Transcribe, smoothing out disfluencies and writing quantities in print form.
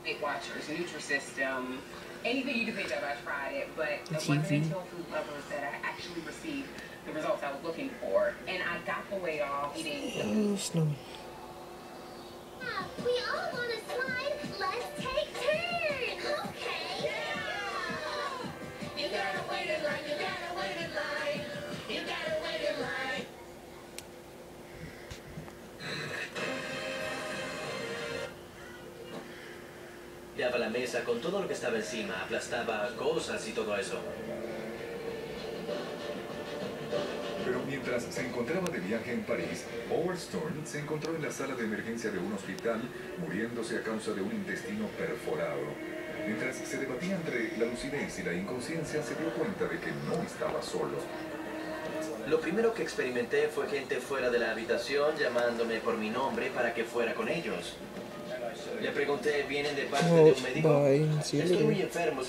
Weight Watchers, Nutrisystem, anything you can think of, I tried it, but it wasn't until Food Lovers that I actually received the results I was looking for, and I got the weight off eating. We all want to slide. Let's take turns. Okay. Yeah. You gotta wait in line. You gotta wait in line. You gotta wait in line. Limpiaba la mesa con todo lo que estaba encima, aplastaba cosas y todo eso. Pero mientras se encontraba de viaje en París, Howard Stern se encontró en la sala de emergencia de un hospital, muriéndose a causa de un intestino perforado. Mientras se debatía entre la lucidez y la inconsciencia, se dio cuenta de que no estaba solo. Lo primero que experimenté fue gente fuera de la habitación llamándome por mi nombre para que fuera con ellos. Le pregunté, ¿vienen de parte de un médico? Estoy muy enfermo.